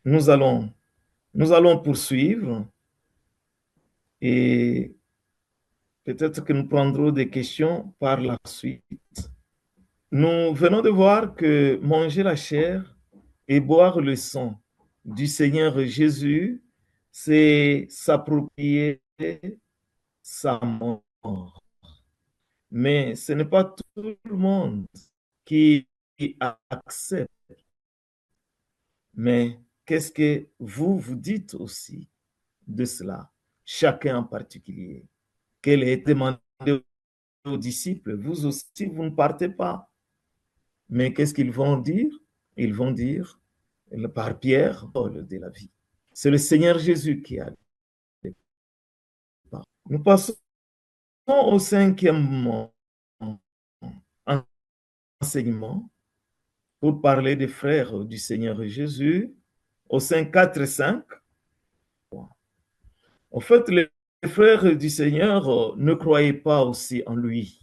Nous allons poursuivre et peut-être que nous prendrons des questions par la suite. Nous venons de voir que manger la chair et boire le sang du Seigneur Jésus, c'est s'approprier sa mort. Mais ce n'est pas tout le monde qui accepte. Mais qu'est-ce que vous dites aussi de cela, chacun en particulier? Quel est demandé aux disciples? Vous aussi, vous ne partez pas. Mais qu'est-ce qu'ils vont dire? Ils vont dire, par Pierre, Paul de la vie. C'est le Seigneur Jésus qui a le départ. Nous passons au cinquième enseignement pour parler des frères du Seigneur Jésus, au 5, 4 et 5. En fait, les frères du Seigneur ne croyaient pas aussi en lui.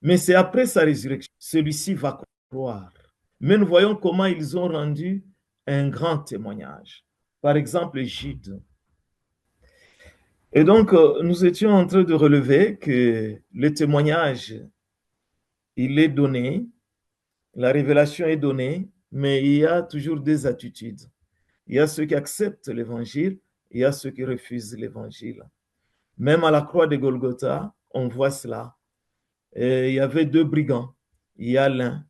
Mais c'est après sa résurrection, celui-ci va croire. Mais nous voyons comment ils ont rendu un grand témoignage. Par exemple, Jude. Et donc, nous étions en train de relever que le témoignage, il est donné, la révélation est donnée, mais il y a toujours des attitudes. Il y a ceux qui acceptent l'évangile, il y a ceux qui refusent l'évangile. Même à la croix de Golgotha, on voit cela. Et il y avait deux brigands. Il y a l'un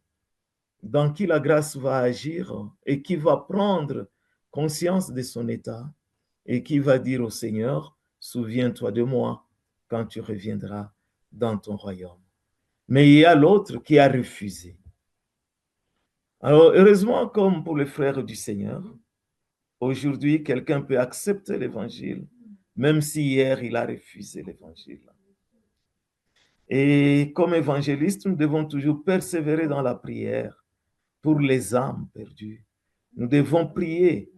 dans qui la grâce va agir et qui va prendre conscience de son état et qui va dire au Seigneur, souviens-toi de moi quand tu reviendras dans ton royaume. Mais il y a l'autre qui a refusé. Alors, heureusement, comme pour les frères du Seigneur, aujourd'hui, quelqu'un peut accepter l'évangile, même si hier il a refusé l'évangile. Et comme évangélistes, nous devons toujours persévérer dans la prière pour les âmes perdues. Nous devons prier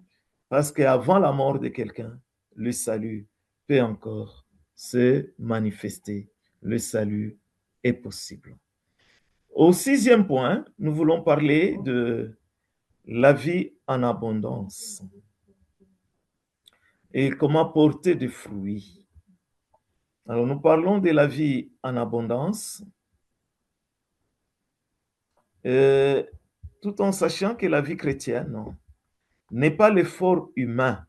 parce qu'avant la mort de quelqu'un, le salut peut encore se manifester. Le salut est possible. Au sixième point, nous voulons parler de la vie en abondance et comment porter des fruits. Alors, nous parlons de la vie en abondance, tout en sachant que la vie chrétienne n'est pas l'effort humain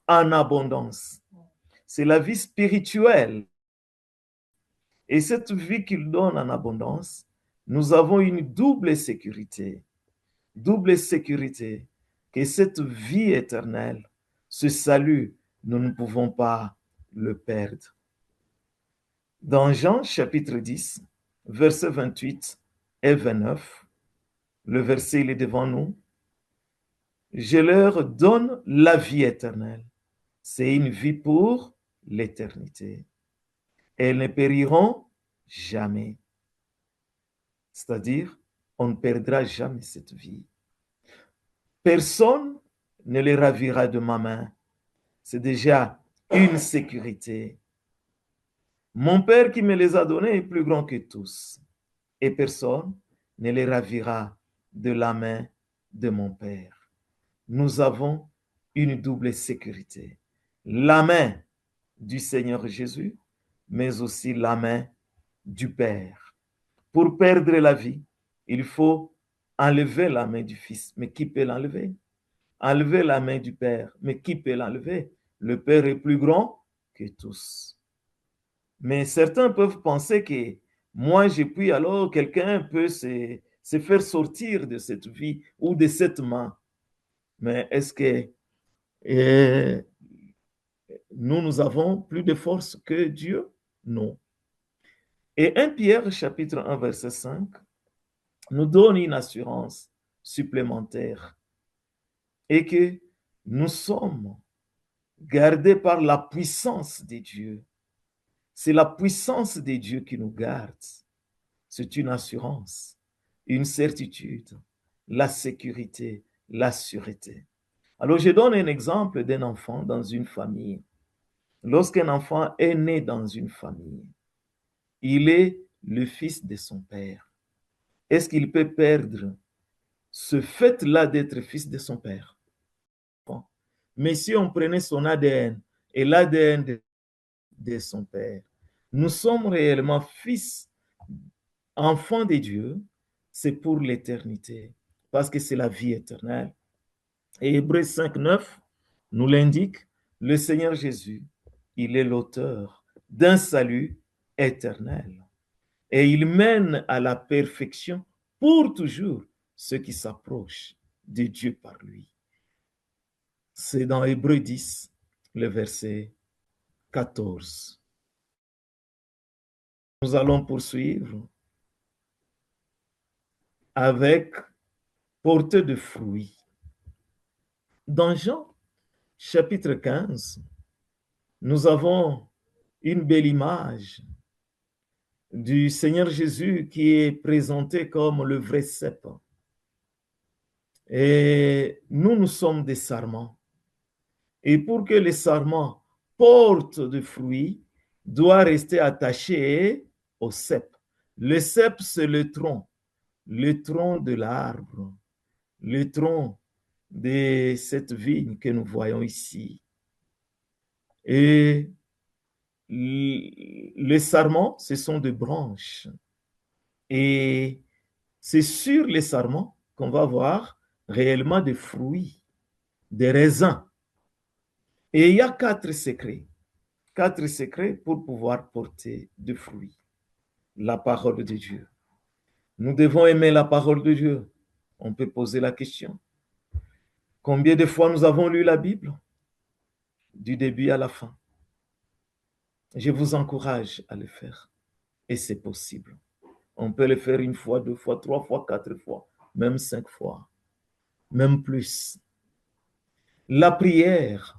en abondance. C'est la vie spirituelle. Et cette vie qu'il donne en abondance, nous avons une double sécurité. Double sécurité que cette vie éternelle, ce salut, nous ne pouvons pas le perdre. Dans Jean chapitre 10, versets 28 et 29, le verset il est devant nous. Je leur donne la vie éternelle. C'est une vie pour l'éternité. Elles ne périront jamais. C'est-à-dire, on ne perdra jamais cette vie. Personne ne les ravira de ma main. C'est déjà une sécurité. Mon Père qui me les a donnés est plus grand que tous. Et personne ne les ravira de la main de mon Père. Nous avons une double sécurité. La main du Seigneur Jésus, mais aussi la main du Père. Pour perdre la vie, il faut enlever la main du Fils. Mais qui peut l'enlever? Enlever la main du Père. Mais qui peut l'enlever? Le Père est plus grand que tous. Mais certains peuvent penser que moi, je puis alors, quelqu'un peut se faire sortir de cette vie ou de cette main. Mais est-ce que nous avons plus de force que Dieu? Non. Et 1 Pierre, chapitre 1, verset 5, nous donne une assurance supplémentaire et que nous sommes gardés par la puissance de Dieu. C'est la puissance de Dieu qui nous garde. C'est une assurance, une certitude, la sécurité, la sûreté. Alors, je donne un exemple d'un enfant dans une famille. Lorsqu'un enfant est né dans une famille, il est le fils de son père. Est-ce qu'il peut perdre ce fait-là d'être fils de son père. Mais si on prenait son ADN et l'ADN de son père, nous sommes réellement fils, enfants de Dieu, c'est pour l'éternité, parce que c'est la vie éternelle. Et Hébreux 5, 9 nous l'indique, le Seigneur Jésus, il est l'auteur d'un salut éternel. Et il mène à la perfection pour toujours ceux qui s'approchent de Dieu par lui. C'est dans Hébreux 10, le verset 14. Nous allons poursuivre avec portée de fruits. Dans Jean, chapitre 15, nous avons une belle image du Seigneur Jésus qui est présenté comme le vrai cep. Et nous sommes des sarments. Et pour que les sarments portent de fruits, doit rester attaché au cep. Le cep, c'est le tronc de l'arbre, le tronc de cette vigne que nous voyons ici. Et les sarments, ce sont des branches. Et c'est sur les sarments qu'on va voir réellement des fruits, des raisins. Et il y a 4 secrets pour pouvoir porter des fruits. La parole de Dieu. Nous devons aimer la parole de Dieu. On peut poser la question. Combien de fois nous avons lu la Bible? Du début à la fin. Je vous encourage à le faire. Et c'est possible. On peut le faire 1 fois, 2 fois, 3 fois, 4 fois, même 5 fois, même plus. La prière,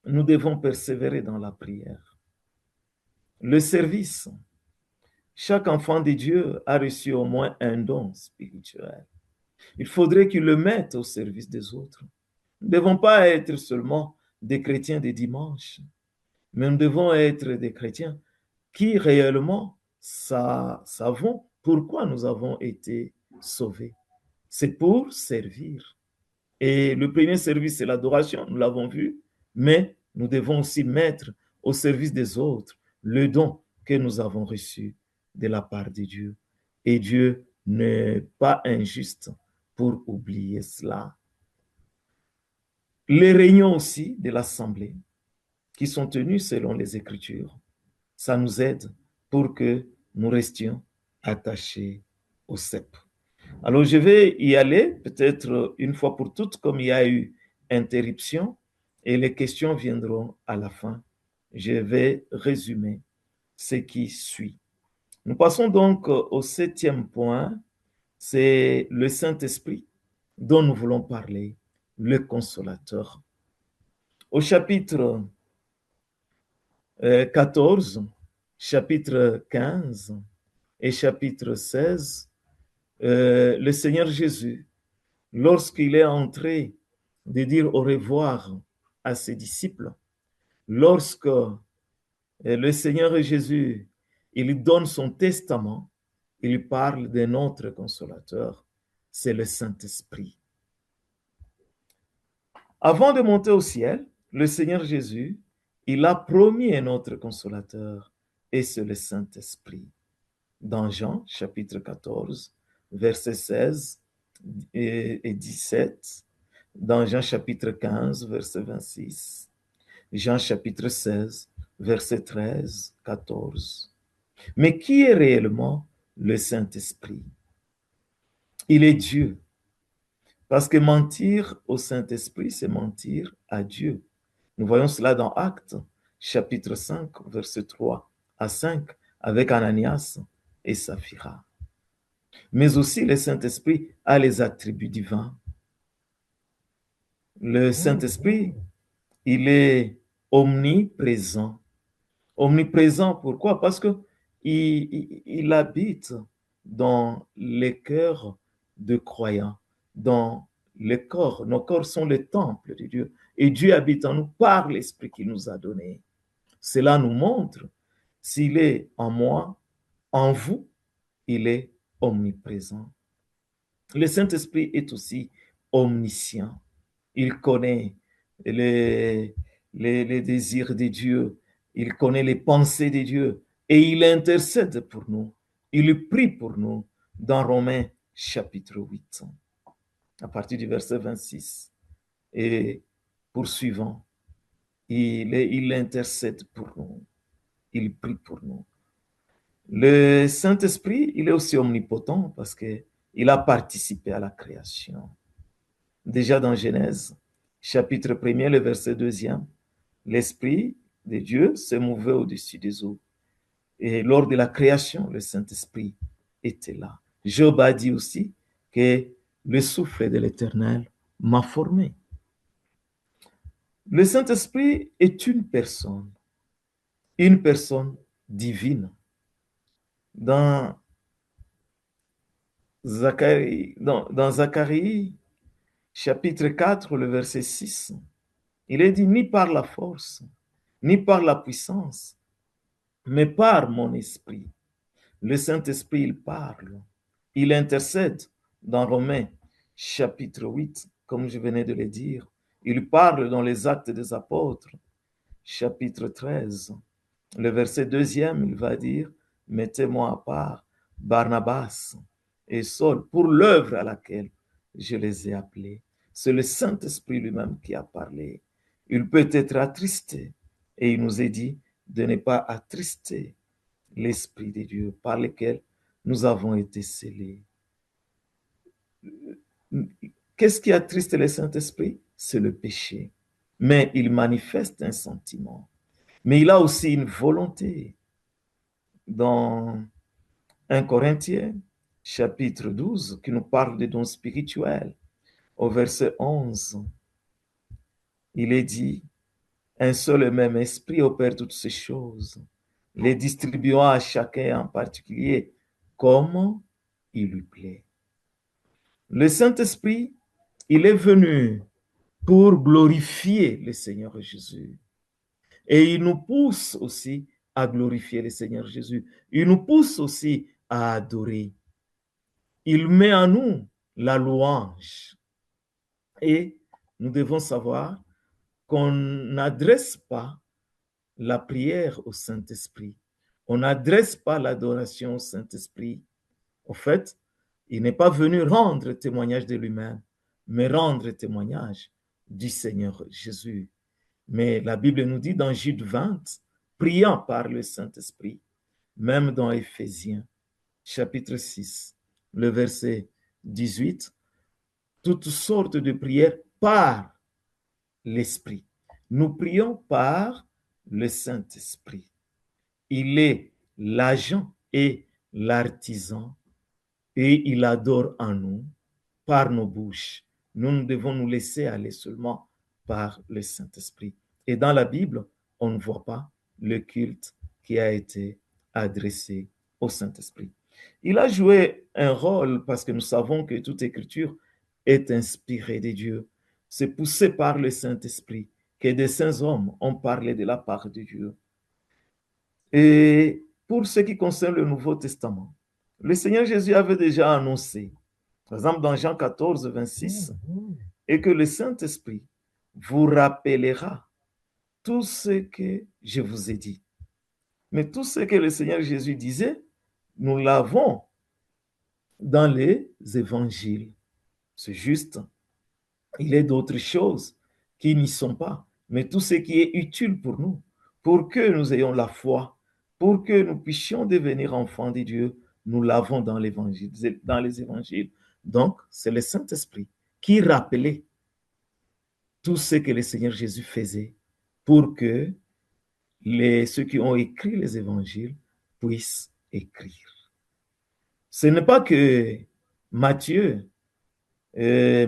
nous devons persévérer dans la prière. Le service, chaque enfant de Dieu a reçu au moins un don spirituel. Il faudrait qu'il le mette au service des autres. Nous ne devons pas être seulement des chrétiens des dimanches, mais nous devons être des chrétiens qui réellement savons pourquoi nous avons été sauvés. C'est pour servir. Et le premier service, c'est l'adoration, nous l'avons vu, mais nous devons aussi mettre au service des autres le don que nous avons reçu de la part de Dieu. Et Dieu n'est pas injuste pour oublier cela. Les réunions aussi de l'Assemblée, qui sont tenues selon les Écritures, ça nous aide pour que nous restions attachés au cep. Alors, je vais y aller peut-être une fois pour toutes, comme il y a eu interruption, et les questions viendront à la fin. Je vais résumer ce qui suit. Nous passons donc au 7e point, c'est le Saint-Esprit dont nous voulons parler, le Consolateur. Au chapitre 14, chapitre 15 et chapitre 16, le Seigneur Jésus, lorsqu'il est entré de dire au revoir à ses disciples, lorsque le Seigneur Jésus, il donne son testament, il parle d'un autre consolateur, c'est le Saint-Esprit. Avant de monter au ciel, le Seigneur Jésus, il a promis un autre consolateur, et c'est le Saint-Esprit. Dans Jean, chapitre 14, versets 16 et 17, dans Jean chapitre 15, verset 26, Jean chapitre 16, verset 13, 14. Mais qui est réellement le Saint-Esprit? Il est Dieu. Parce que mentir au Saint-Esprit, c'est mentir à Dieu. Nous voyons cela dans Actes, chapitre 5, verset 3 à 5, avec Ananias et Saphira. Mais aussi, le Saint-Esprit a les attributs divins. Le Saint-Esprit, il est omniprésent. Omniprésent, pourquoi? Parce qu'il habite dans les cœurs de croyants, dans les corps. Nos corps sont les temples de Dieu. Et Dieu habite en nous par l'Esprit qu'il nous a donné. Cela nous montre, s'il est en moi, en vous, il est omniprésent. Le Saint-Esprit est aussi omniscient. Il connaît les, les désirs de Dieu, il connaît les pensées de Dieu et il intercède pour nous. Il prie pour nous dans Romains chapitre 8, à partir du verset 26 et poursuivant. Il intercède pour nous, il prie pour nous. Le Saint-Esprit, il est aussi omnipotent parce qu'il a participé à la création. Déjà dans Genèse, chapitre 1er, le verset 2e, l'Esprit de Dieu se mouvait au-dessus des eaux. Et lors de la création, le Saint-Esprit était là. Job a dit aussi que le souffle de l'Éternel m'a formé. Le Saint-Esprit est une personne divine. Dans Zacharie, chapitre 4, le verset 6, il est dit, ni par la force, ni par la puissance, mais par mon esprit. Le Saint-Esprit, il parle, il intercède dans Romains, chapitre 8, comme je venais de le dire. Il parle dans les Actes des Apôtres, chapitre 13. Le verset 2e, il va dire, mettez-moi à part Barnabas et Saul pour l'œuvre à laquelle je les ai appelés. C'est le Saint-Esprit lui-même qui a parlé. Il peut être attristé et il nous est dit de ne pas attrister l'Esprit de Dieu par lequel nous avons été scellés. Qu'est-ce qui attriste le Saint-Esprit? C'est le péché. Mais il manifeste un sentiment. Mais il a aussi une volonté. Dans 1 Corinthiens, chapitre 12, qui nous parle des dons spirituels, au verset 11, il est dit, un seul et même esprit opère toutes ces choses, les distribuant à chacun en particulier, comme il lui plaît. Le Saint-Esprit, il est venu pour glorifier le Seigneur Jésus. Et il nous pousse aussi à glorifier le Seigneur Jésus. Il nous pousse aussi à adorer. Il met en nous la louange. Et nous devons savoir qu'on n'adresse pas la prière au Saint-Esprit. On n'adresse pas l'adoration au Saint-Esprit. Au fait, il n'est pas venu rendre témoignage de lui-même, mais rendre témoignage du Seigneur Jésus. Mais la Bible nous dit dans Jude 20, priant par le Saint-Esprit, même dans Éphésiens, chapitre 6, le verset 18, toutes sortes de prières par l'Esprit. Nous prions par le Saint-Esprit. Il est l'agent et l'artisan et il adore en nous par nos bouches. Nous devons nous laisser aller seulement par le Saint-Esprit. Et dans la Bible, on ne voit pas le culte qui a été adressé au Saint-Esprit. Il a joué un rôle parce que nous savons que toute écriture est inspirée de Dieu. C'est poussé par le Saint-Esprit que des saints hommes ont parlé de la part de Dieu. Et pour ce qui concerne le Nouveau Testament, le Seigneur Jésus avait déjà annoncé, par exemple dans Jean 14, 26, et que le Saint-Esprit vous rappellera tout ce que je vous ai dit. Mais tout ce que le Seigneur Jésus disait, nous l'avons dans les évangiles. C'est juste, il est d'autres choses qui n'y sont pas, mais tout ce qui est utile pour nous, pour que nous ayons la foi, pour que nous puissions devenir enfants de Dieu, nous l'avons dans l'évangile, dans les évangiles. Donc, c'est le Saint-Esprit qui rappelait tout ce que le Seigneur Jésus faisait pour que ceux qui ont écrit les évangiles puissent écrire. Ce n'est pas que Matthieu,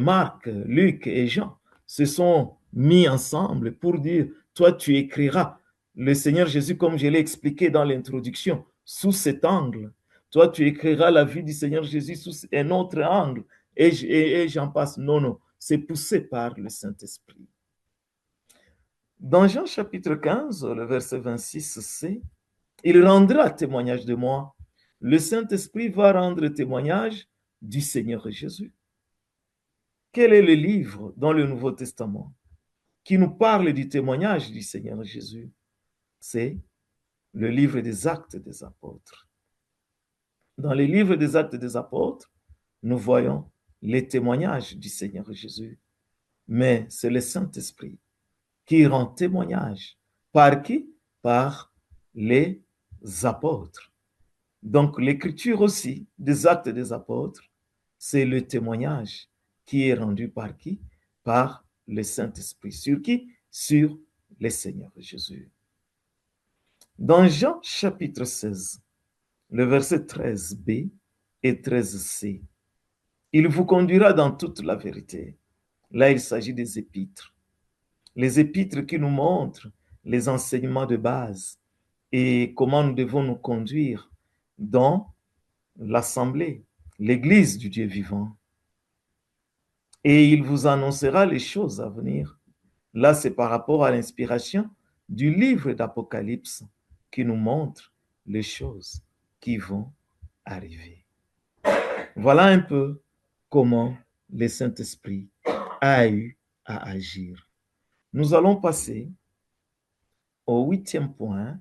Marc, Luc et Jean se sont mis ensemble pour dire, toi tu écriras le Seigneur Jésus, comme je l'ai expliqué dans l'introduction, sous cet angle. Toi tu écriras la vie du Seigneur Jésus sous un autre angle. Et j'en passe. Non, non, c'est poussé par le Saint-Esprit. Dans Jean chapitre 15, le verset 26, c'est « Il rendra témoignage de moi. Le Saint-Esprit va rendre témoignage du Seigneur Jésus? Quel est le livre dans le Nouveau Testament qui nous parle du témoignage du Seigneur Jésus? C'est le livre des Actes des Apôtres. Dans les livres des Actes des Apôtres, nous voyons les témoignages du Seigneur Jésus. Mais c'est le Saint-Esprit qui rend témoignage. Par qui? Par les apôtres. Donc l'écriture aussi des Actes des Apôtres, c'est le témoignage qui est rendu par qui? Par le Saint-Esprit. Sur qui? Sur le Seigneur Jésus. Dans Jean chapitre 16, le verset 13b et 13c, il vous conduira dans toute la vérité. Là, il s'agit des épîtres. Les épîtres qui nous montrent les enseignements de base et comment nous devons nous conduire dans l'assemblée, l'église du Dieu vivant. Et il vous annoncera les choses à venir. Là, c'est par rapport à l'inspiration du livre d'Apocalypse qui nous montre les choses qui vont arriver. Voilà un peu comment le Saint-Esprit a eu à agir. Nous allons passer au 8e point,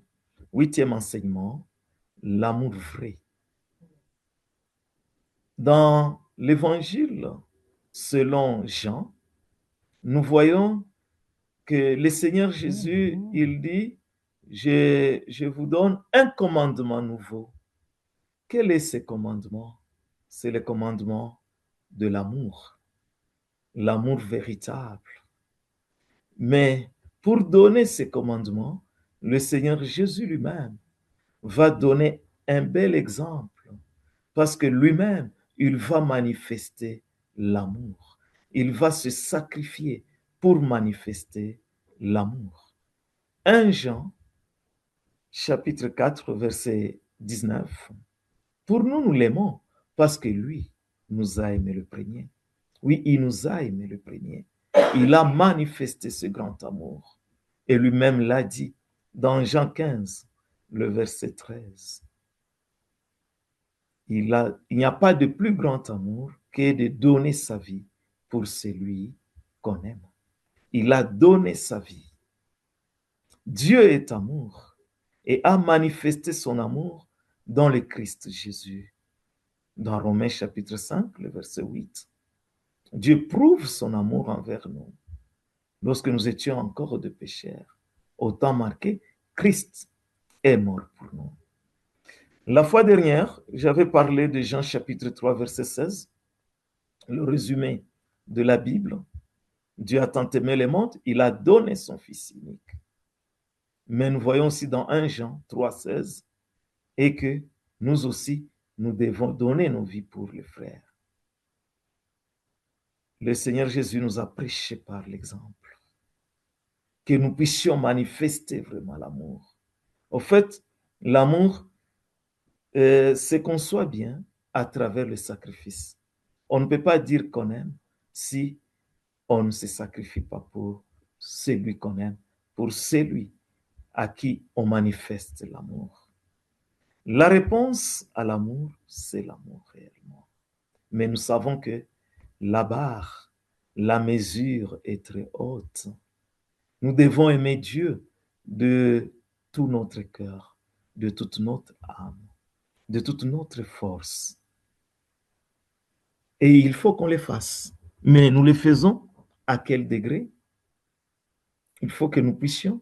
8e enseignement, l'amour vrai. Dans l'évangile selon Jean, nous voyons que le Seigneur Jésus, il dit, je vous donne un commandement nouveau. Quel est ce commandement? C'est le commandement de l'amour, l'amour véritable. Mais pour donner ces commandements, le Seigneur Jésus lui-même va donner un bel exemple parce que lui-même, il va manifester l'amour. Il va se sacrifier pour manifester l'amour. 1 Jean, chapitre 4, verset 19. Pour nous, nous l'aimons parce que lui nous a aimé le premier. Oui, il nous a aimé le premier. Il a manifesté ce grand amour. Et lui-même l'a dit dans Jean 15, le verset 13. Il n'y a pas de plus grand amour que de donner sa vie pour celui qu'on aime. Il a donné sa vie. Dieu est amour et a manifesté son amour dans le Christ Jésus. Dans Romains chapitre 5, le verset 8, Dieu prouve son amour envers nous. Lorsque nous étions encore de pécheurs, au temps marqué, Christ est mort pour nous. La fois dernière, j'avais parlé de Jean chapitre 3, verset 16, le résumé de la Bible. Dieu a tant aimé le monde, il a donné son Fils unique. Mais nous voyons aussi dans 1 Jean 3, 16, et que nous aussi, nous devons donner nos vies pour les frères. Le Seigneur Jésus nous a prêché par l'exemple, que nous puissions manifester vraiment l'amour. Au fait, l'amour se conçoit bien à travers le sacrifice. On ne peut pas dire qu'on aime si on ne se sacrifie pas pour celui qu'on aime, pour celui à qui on manifeste l'amour. La réponse à l'amour, c'est l'amour réellement. Mais nous savons que la barre, la mesure est très haute. Nous devons aimer Dieu de tout notre cœur, de toute notre âme, de toute notre force. Et il faut qu'on le fasse. Mais nous le faisons à quel degré? Il faut que nous puissions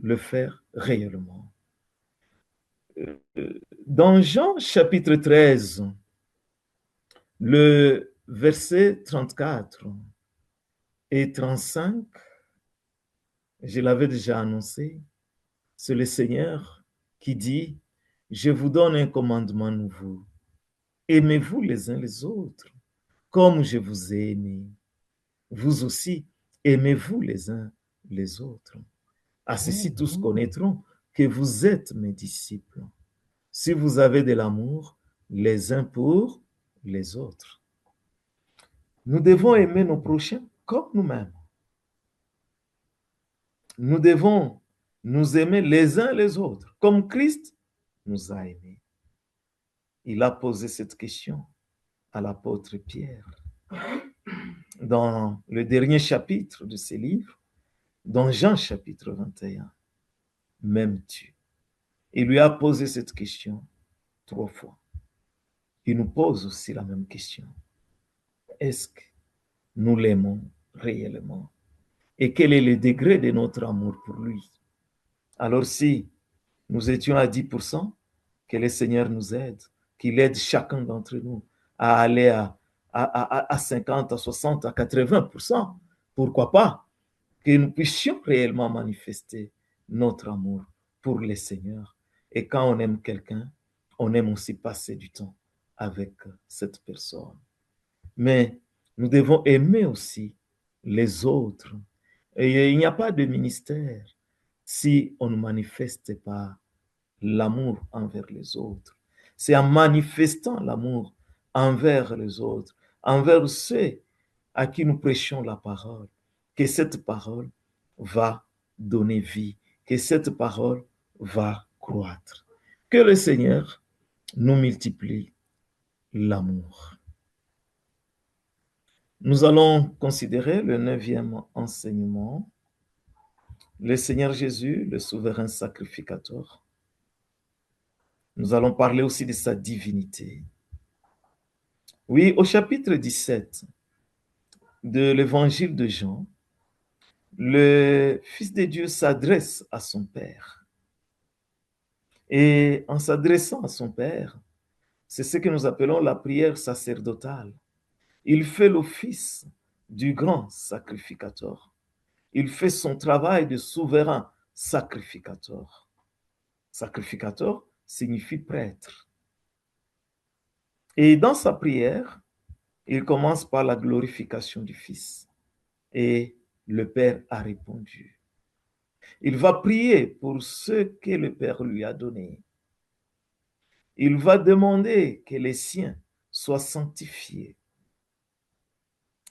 le faire réellement. Dans Jean chapitre 13, le verset 34 et 35, je l'avais déjà annoncé, c'est le Seigneur qui dit, je vous donne un commandement nouveau. Aimez-vous les uns les autres, comme je vous ai aimé. Vous aussi, aimez-vous les uns les autres. À ceci, tous connaîtront que vous êtes mes disciples, si vous avez de l'amour les uns pour les autres. Nous devons aimer nos prochains comme nous-mêmes. Nous devons nous aimer les uns les autres, comme Christ nous a aimés. Il a posé cette question à l'apôtre Pierre. Dans le dernier chapitre de ce livre, dans Jean chapitre 21, m'aimes-tu? Il lui a posé cette question 3 fois. Il nous pose aussi la même question. Est-ce que nous l'aimons réellement? Et quel est le degré de notre amour pour lui? Alors si nous étions à 10%, que le Seigneur nous aide, qu'il aide chacun d'entre nous à aller à 50, à 60, à 80%. Pourquoi pas? Que nous puissions réellement manifester notre amour pour le Seigneur. Et quand on aime quelqu'un, on aime aussi passer du temps avec cette personne. Mais nous devons aimer aussi les autres. Et il n'y a pas de ministère si on ne manifeste pas l'amour envers les autres. C'est en manifestant l'amour envers les autres, envers ceux à qui nous prêchons la parole, que cette parole va donner vie, que cette parole va croître. Que le Seigneur nous multiplie l'amour. Nous allons considérer le 9e enseignement, le Seigneur Jésus, le souverain sacrificateur. Nous allons parler aussi de sa divinité. Oui, au chapitre 17 de l'évangile de Jean, le Fils de Dieu s'adresse à son Père. Et en s'adressant à son Père, c'est ce que nous appelons la prière sacerdotale. Il fait l'office du grand sacrificateur. Il fait son travail de souverain sacrificateur. Sacrificateur signifie prêtre. Et dans sa prière, il commence par la glorification du Fils. Et le Père a répondu. Il va prier pour ce que le Père lui a donné. Il va demander que les siens soient sanctifiés.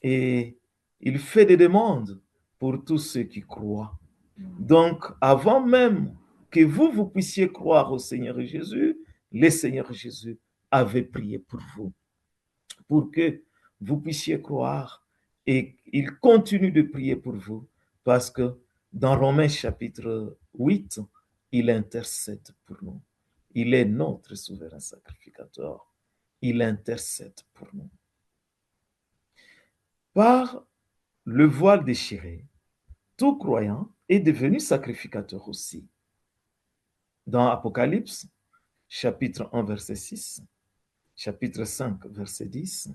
Et il fait des demandes pour tous ceux qui croient. Donc, avant même que vous puissiez croire au Seigneur Jésus, le Seigneur Jésus avait prié pour vous, pour que vous puissiez croire. Et il continue de prier pour vous, parce que dans Romains chapitre 8, il intercède pour nous. Il est notre souverain sacrificateur. Il intercède pour nous. Par le voile déchiré, tout croyant est devenu sacrificateur aussi. Dans Apocalypse, chapitre 1, verset 6, chapitre 5, verset 10,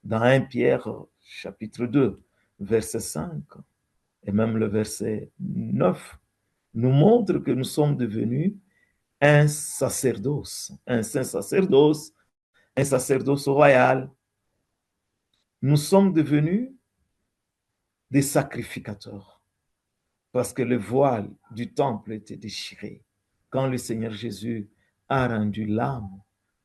dans 1 Pierre, chapitre 2, verset 5, et même le verset 9, nous montre que nous sommes devenus un sacerdoce royal. Nous sommes devenus des sacrificateurs parce que le voile du temple était déchiré. Quand le Seigneur Jésus a rendu l'âme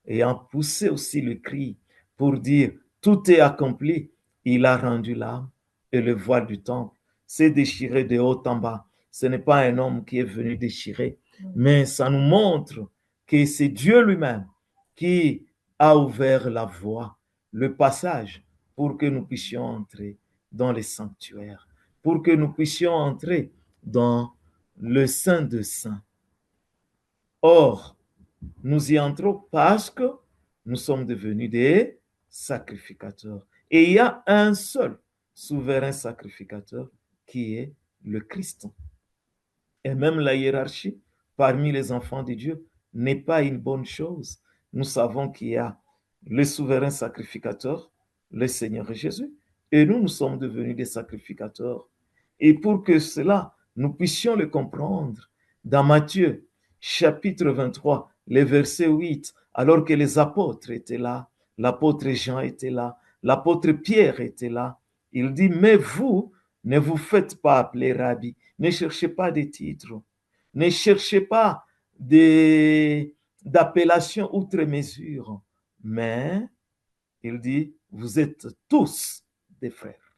et a poussé aussi le cri pour dire tout est accompli, il a rendu l'âme et le voile du temple s'est déchiré de haut en bas. Ce n'est pas un homme qui est venu déchirer, mais ça nous montre que c'est Dieu lui-même qui a ouvert la voie, le passage, pour que nous puissions entrer dans les sanctuaires, pour que nous puissions entrer dans le Saint des Saints. Or, nous y entrons parce que nous sommes devenus des sacrificateurs. Et il y a un seul souverain sacrificateur qui est le Christ. Et même la hiérarchie parmi les enfants de Dieu n'est pas une bonne chose. Nous savons qu'il y a le souverain sacrificateur, le Seigneur Jésus, et nous sommes devenus des sacrificateurs. Et pour que cela, nous puissions le comprendre, dans Matthieu, chapitre 23, le verset 8, alors que les apôtres étaient là, l'apôtre Jean était là, l'apôtre Pierre était là, il dit, mais vous, ne vous faites pas appeler rabbi, ne cherchez pas des titres, ne cherchez pas d'appellation outre mesure, mais il dit, vous êtes tous des frères.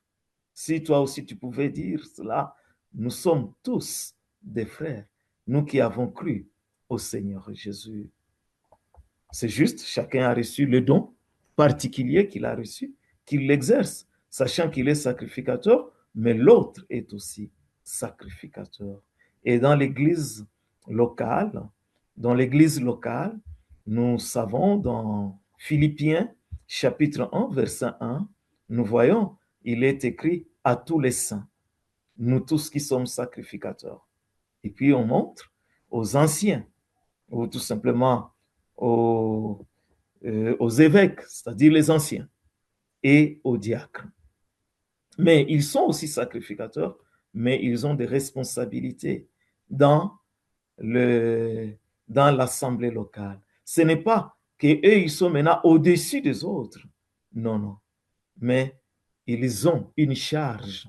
Si toi aussi tu pouvais dire cela, nous sommes tous des frères, nous qui avons cru au Seigneur Jésus. C'est juste, chacun a reçu le don particulier qu'il a reçu, qu'il l'exerce, sachant qu'il est sacrificateur, mais l'autre est aussi sacrificateur. Et dans l'église locale, nous savons dans Philippiens chapitre 1, verset 1, nous voyons, il est écrit à tous les saints, nous tous qui sommes sacrificateurs. Et puis on montre aux anciens, ou tout simplement aux évêques, c'est-à-dire les anciens, et aux diacres. Mais ils sont aussi sacrificateurs, mais ils ont des responsabilités dans l'assemblée locale. Ce n'est pas qu'eux, ils sont maintenant au-dessus des autres. Non, non. Mais ils ont une charge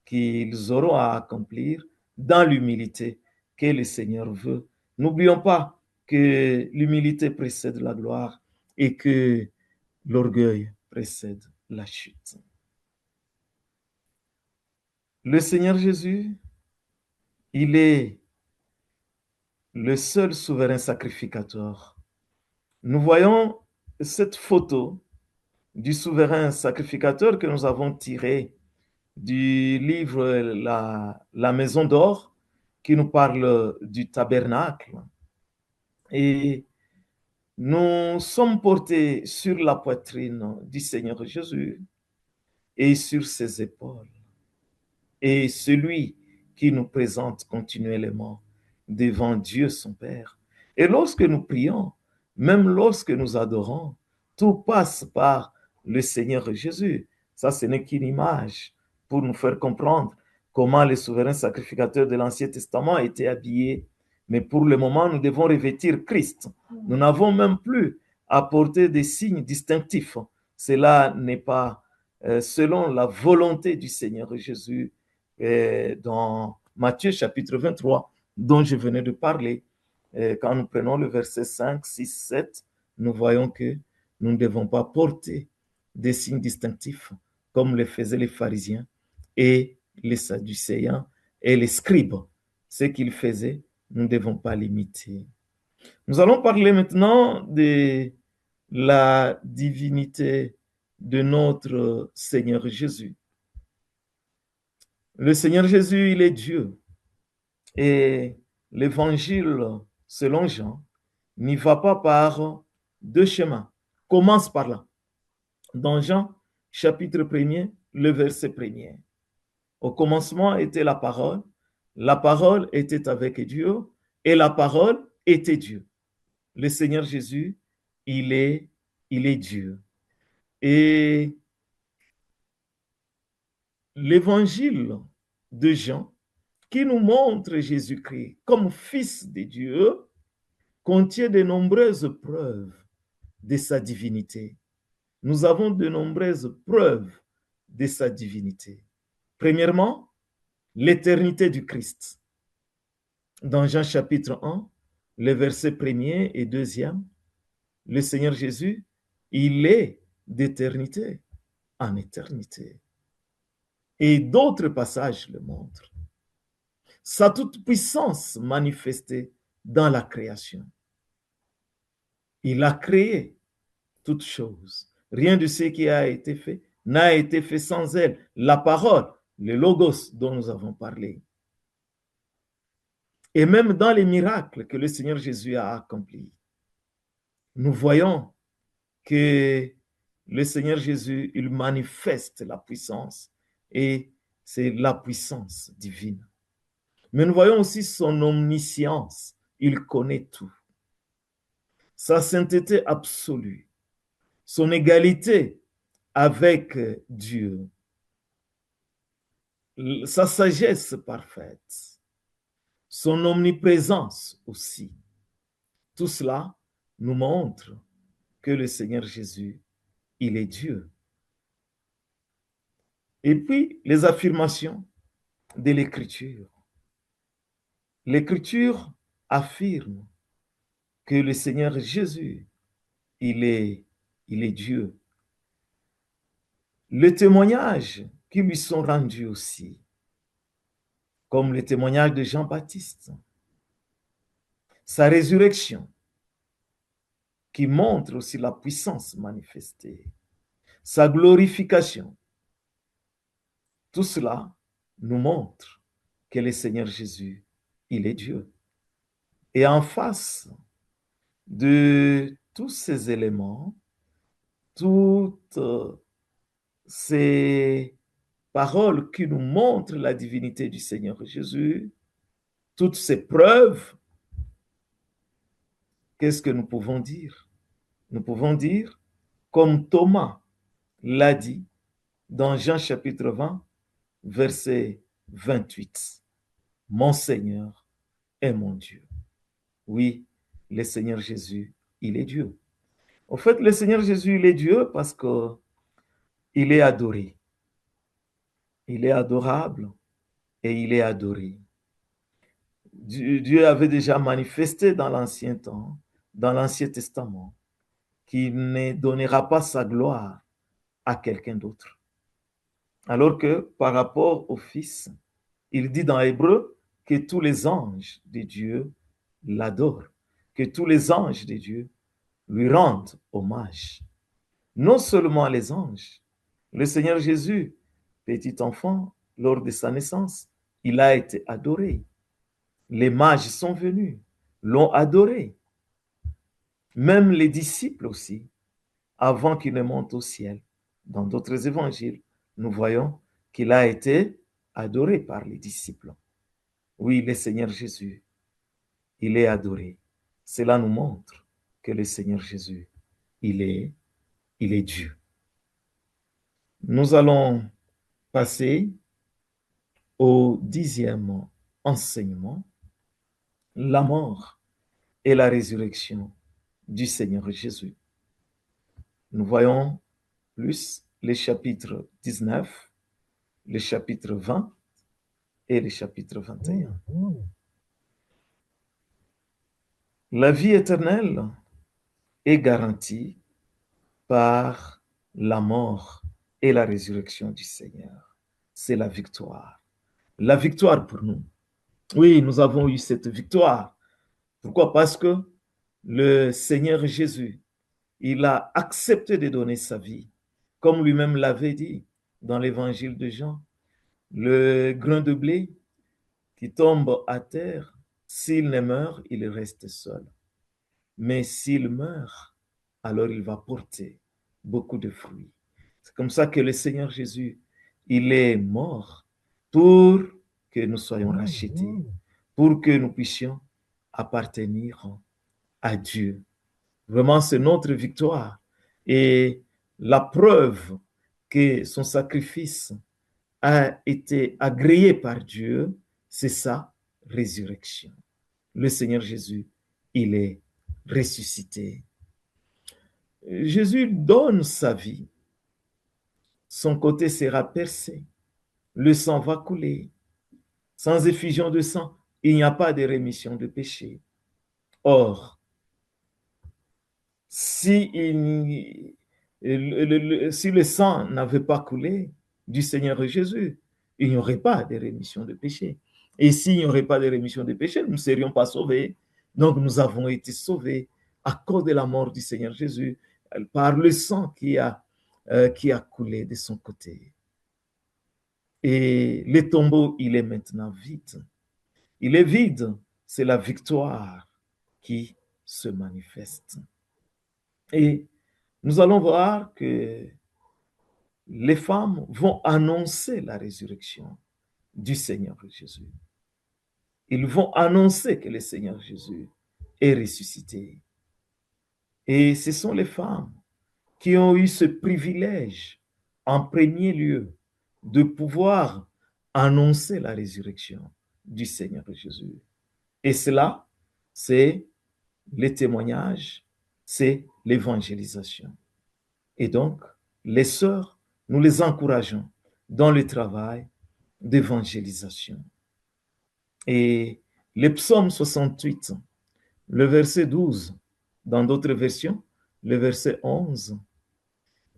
qu'ils auront à accomplir dans l'humilité que le Seigneur veut. N'oublions pas que l'humilité précède la gloire et que l'orgueil précède la chute. Le Seigneur Jésus, il est le seul souverain sacrificateur. Nous voyons cette photo du souverain sacrificateur que nous avons tirée du livre La Maison d'Or, qui nous parle du tabernacle. Et nous sommes portés sur la poitrine du Seigneur Jésus et sur ses épaules. Et celui qui nous présente continuellement devant Dieu son Père. Et lorsque nous prions, même lorsque nous adorons, tout passe par le Seigneur Jésus. Ça, ce n'est qu'une image pour nous faire comprendre comment les souverains sacrificateurs de l'Ancien Testament étaient habillés. Mais pour le moment, nous devons revêtir Christ. Nous n'avons même plus à porter des signes distinctifs. Cela n'est pas selon la volonté du Seigneur Jésus dans Matthieu chapitre 23, dont je venais de parler. Quand nous prenons le verset 5, 6, 7, nous voyons que nous ne devons pas porter des signes distinctifs comme le faisaient les pharisiens et les sadducéens et les scribes. Ce qu'ils faisaient, nous ne devons pas l'imiter. Nous allons parler maintenant de la divinité de notre Seigneur Jésus. Le Seigneur Jésus, il est Dieu. Et l'évangile, selon Jean, n'y va pas par deux chemins. Commence par là. Dans Jean, chapitre 1er, le verset 1er. Au commencement était la parole était avec Dieu, et la parole était Dieu. Le Seigneur Jésus, il est Dieu. Et l'évangile de Jean, qui nous montre Jésus-Christ comme Fils de Dieu, contient de nombreuses preuves de sa divinité. Nous avons de nombreuses preuves de sa divinité. Premièrement, l'éternité du Christ. Dans Jean chapitre 1, les versets 1er et 2e, le Seigneur Jésus, il est d'éternité en éternité. Et d'autres passages le montrent. Sa toute-puissance manifestée dans la création. Il a créé toutes choses. Rien de ce qui a été fait n'a été fait sans elle. La parole, le logos dont nous avons parlé. Et même dans les miracles que le Seigneur Jésus a accomplis, nous voyons que le Seigneur Jésus, il manifeste la puissance et c'est la puissance divine. Mais nous voyons aussi son omniscience. Il connaît tout. Sa sainteté absolue, son égalité avec Dieu, sa sagesse parfaite, son omniprésence aussi. Tout cela nous montre que le Seigneur Jésus, il est Dieu. Et puis, les affirmations de l'Écriture. L'Écriture affirme que le Seigneur Jésus, il est Dieu. Les témoignages qui lui sont rendus aussi, comme le témoignage de Jean-Baptiste, sa résurrection, qui montre aussi la puissance manifestée, sa glorification. Tout cela nous montre que le Seigneur Jésus, il est Dieu. Et en face de tous ces éléments, toutes ces paroles qui nous montrent la divinité du Seigneur Jésus, toutes ces preuves, qu'est-ce que nous pouvons dire? Nous pouvons dire, comme Thomas l'a dit dans Jean chapitre 20, verset 28, « Mon Seigneur est mon Dieu. » Oui, le Seigneur Jésus, il est Dieu. En fait, le Seigneur Jésus, il est Dieu parce qu'il est adoré. Il est adorable et il est adoré. Dieu avait déjà manifesté dans l'ancien temps, dans l'Ancien Testament, qu'il ne donnera pas sa gloire à quelqu'un d'autre. Alors que par rapport au Fils, il dit dans Hébreu que tous les anges de Dieu l'adorent, que tous les anges de Dieu lui rendent hommage. Non seulement les anges, le Seigneur Jésus, petit enfant, lors de sa naissance, il a été adoré. Les mages sont venus, l'ont adoré. Même les disciples aussi, avant qu'il ne monte au ciel. Dans d'autres évangiles, nous voyons qu'il a été adoré par les disciples. Oui, le Seigneur Jésus, il est adoré. Cela nous montre que le Seigneur Jésus, il est Dieu. Nous allons passer au 10e enseignement, la mort et la résurrection du Seigneur Jésus. Nous voyons plus les chapitres 19, le chapitre 20 et le chapitre 21. La vie éternelle est garantie par la mort et la résurrection du Seigneur. C'est la victoire. La victoire pour nous. Oui, nous avons eu cette victoire. Pourquoi? Parce que le Seigneur Jésus, il a accepté de donner sa vie, comme lui-même l'avait dit dans l'évangile de Jean. Le grain de blé qui tombe à terre, s'il ne meurt, il reste seul. Mais s'il meurt, alors il va porter beaucoup de fruits. C'est comme ça que le Seigneur Jésus, il est mort pour que nous soyons rachetés, pour que nous puissions appartenir à Dieu. Vraiment, c'est notre victoire. Et la preuve que son sacrifice a été agréé par Dieu, c'est sa résurrection. Le Seigneur Jésus, il est ressuscité. Jésus donne sa vie. Son côté sera percé. Le sang va couler. Sans effusion de sang, il n'y a pas de rémission de péché. Or, si le sang n'avait pas coulé du Seigneur Jésus, il n'y aurait pas de rémission de péché. Et s'il n'y aurait pas de rémission de péché, nous ne serions pas sauvés. Donc nous avons été sauvés à cause de la mort du Seigneur Jésus, par le sang qui a coulé de son côté. Et le tombeau, il est maintenant vide. Il est vide, c'est la victoire qui se manifeste. Et nous allons voir que les femmes vont annoncer la résurrection du Seigneur Jésus. Ils vont annoncer que le Seigneur Jésus est ressuscité. Et ce sont les femmes qui ont eu ce privilège, en premier lieu, de pouvoir annoncer la résurrection du Seigneur Jésus. Et cela, c'est le témoignage, c'est l'évangélisation. Et donc, les sœurs, nous les encourageons dans le travail d'évangélisation. Et le psaume 68, le verset 12, dans d'autres versions, le verset 11,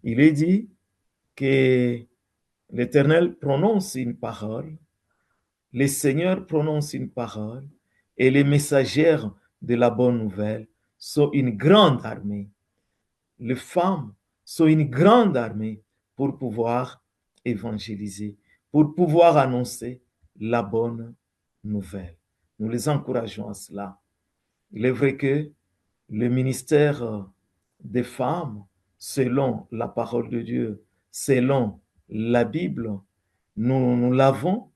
il est dit que l'Éternel prononce une parole, le Seigneur prononce une parole, et les messagères de la bonne nouvelle sont une grande armée. Les femmes sont une grande armée pour pouvoir évangéliser, pour pouvoir annoncer la bonne nouvelle. Nous les encourageons à cela. Il est vrai que le ministère des femmes, selon la parole de Dieu, selon la Bible, nous l'avons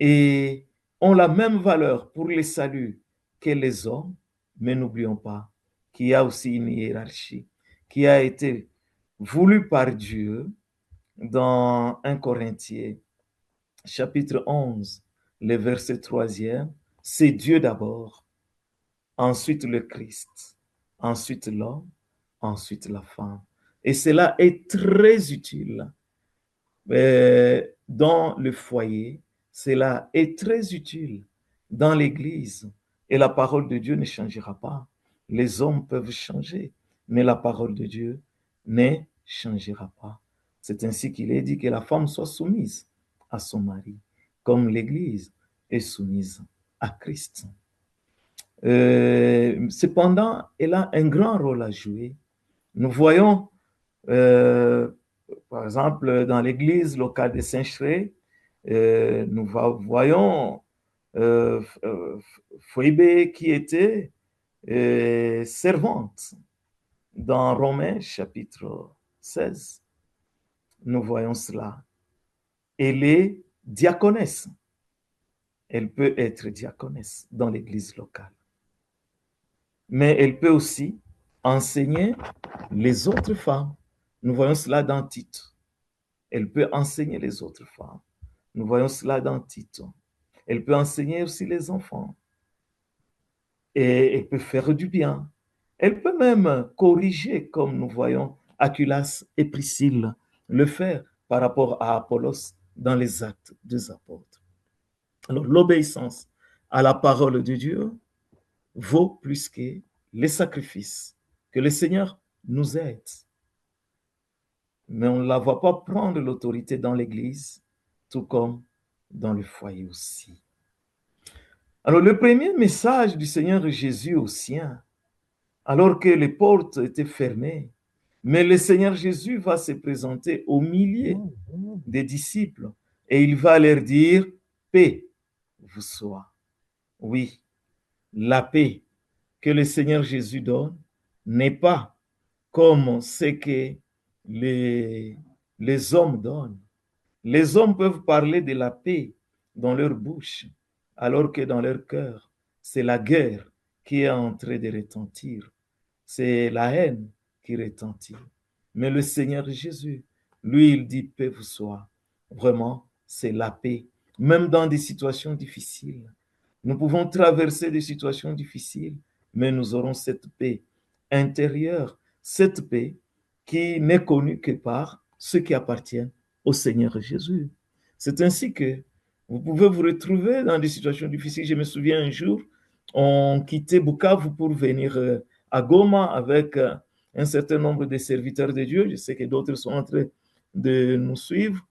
et ont la même valeur pour les saluts que les hommes, mais n'oublions pas qu'il y a aussi une hiérarchie qui a été voulue par Dieu dans 1 Corinthiens, chapitre 11, le verset 3e. C'est Dieu d'abord, ensuite le Christ, ensuite l'homme, ensuite la femme. Et cela est très utile dans le foyer, cela est très utile dans l'Église. Et la parole de Dieu ne changera pas. Les hommes peuvent changer, mais la parole de Dieu ne changera pas. C'est ainsi qu'il est dit que la femme soit soumise à son mari, comme l'Église est soumise à Christ. Cependant, elle a un grand rôle à jouer. Nous voyons, par exemple, dans l'église locale de Saint-Chré, nous voyons Phoebe qui était servante dans Romains chapitre 16. Nous voyons cela. Elle est diaconesse. Elle peut être diaconesse dans l'église locale. Mais elle peut aussi enseigner les autres femmes. Nous voyons cela dans Tite. Elle peut enseigner les autres femmes. Nous voyons cela dans Tite. Elle peut enseigner aussi les enfants. Et elle peut faire du bien. Elle peut même corriger, comme nous voyons Aculas et Priscille le faire par rapport à Apollos dans les Actes des Apôtres. Alors, l'obéissance à la parole de Dieu vaut plus que les sacrifices. Que le Seigneur nous aide. Mais on ne la voit pas prendre l'autorité dans l'Église, tout comme dans le foyer aussi. Alors, le premier message du Seigneur Jésus aux siens, alors que les portes étaient fermées, mais le Seigneur Jésus va se présenter au milieu des disciples et il va leur dire, paix vous soit. Oui, la paix que le Seigneur Jésus donne n'est pas comme ce que les hommes donnent. Les hommes peuvent parler de la paix dans leur bouche, alors que dans leur cœur, c'est la guerre qui est en train de retentir. C'est la haine qui retentit. Mais le Seigneur Jésus, lui, il dit paix vous soit. Vraiment, c'est la paix. Même dans des situations difficiles. Nous pouvons traverser des situations difficiles, mais nous aurons cette paix intérieure, cette paix qui n'est connue que par ceux qui appartiennent au Seigneur Jésus. C'est ainsi que vous pouvez vous retrouver dans des situations difficiles. Je me souviens un jour, on quittait Bukavu pour venir à Goma avec un certain nombre de serviteurs de Dieu. Je sais que d'autres sont en train de nous suivre,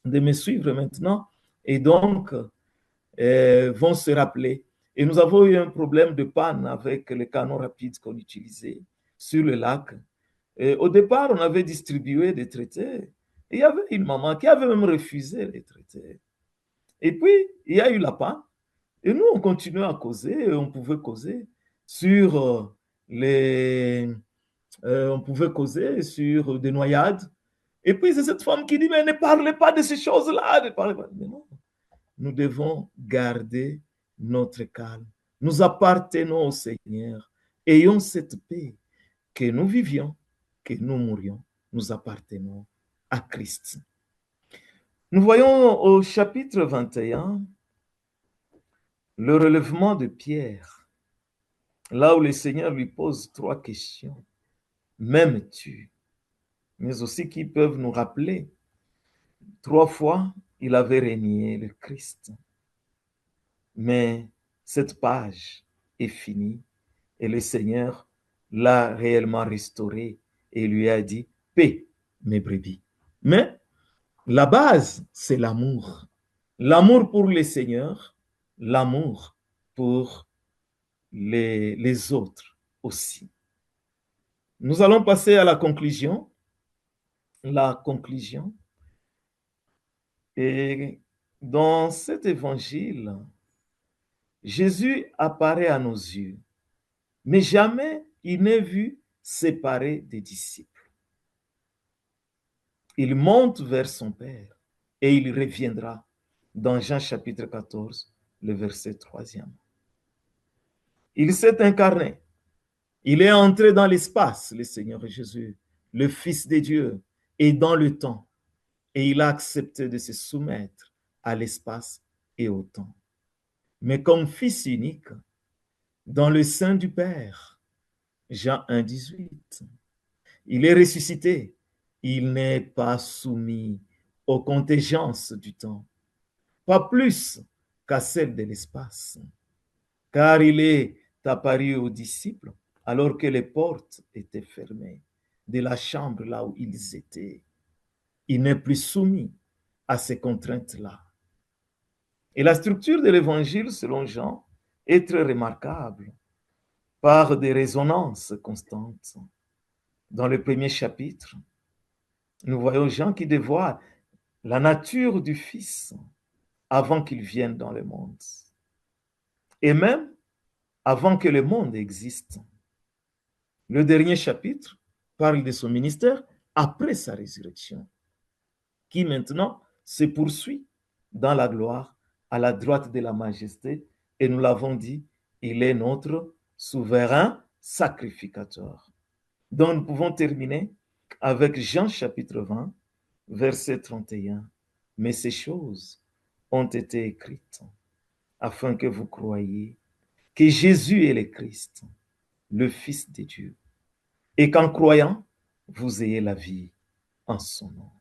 de me suivre maintenant, et donc vont se rappeler. Et nous avons eu un problème de panne avec les canons rapides qu'on utilisait sur le lac. Et au départ, on avait distribué des traités. Et il y avait une maman qui avait même refusé les traités. Et puis, il y a eu la panne. Et nous, on continuait à causer. On pouvait causer sur on pouvait causer sur des noyades. Et puis, c'est cette femme qui dit, mais ne parlez pas de ces choses-là. Ne parlez pas. Mais non. Nous devons garder notre calme. Nous appartenons au Seigneur. Ayons cette paix. Que nous vivions, que nous mourions, nous appartenons à Christ. Nous voyons au chapitre 21 le relèvement de Pierre, là où le Seigneur lui pose 3 questions. M'aimes-tu? Mais aussi qui peuvent nous rappeler 3 fois, il avait renié le Christ. Mais cette page est finie et le Seigneur l'a réellement restauré et lui a dit, paix mes brebis. Mais la base, c'est l'amour. L'amour pour le Seigneur, l'amour pour les autres aussi. Nous allons passer à la conclusion. La conclusion. Et dans cet évangile, Jésus apparaît à nos yeux, mais jamais il n'est vu séparé des disciples. Il monte vers son Père et il reviendra dans Jean chapitre 14, le verset 3e. Il s'est incarné. Il est entré dans l'espace, le Seigneur Jésus, le Fils de Dieu, et dans le temps. Et il a accepté de se soumettre à l'espace et au temps. Mais comme Fils unique, dans le sein du Père, Jean 1, 18, il est ressuscité. Il n'est pas soumis aux contingences du temps, pas plus qu'à celles de l'espace, car il est apparu aux disciples alors que les portes étaient fermées de la chambre là où ils étaient. Il n'est plus soumis à ces contraintes-là. Et la structure de l'évangile, selon Jean, est très remarquable par des résonances constantes. Dans le premier chapitre, nous voyons Jean qui dévoile la nature du Fils avant qu'il vienne dans le monde. Et même avant que le monde existe. Le dernier chapitre parle de son ministère après sa résurrection, qui maintenant se poursuit dans la gloire à la droite de la majesté. Et nous l'avons dit, il est notre souverain sacrificateur. Donc nous pouvons terminer avec Jean chapitre 20, verset 31. Mais ces choses ont été écrites afin que vous croyiez que Jésus est le Christ, le Fils de Dieu, et qu'en croyant, vous ayez la vie en son nom.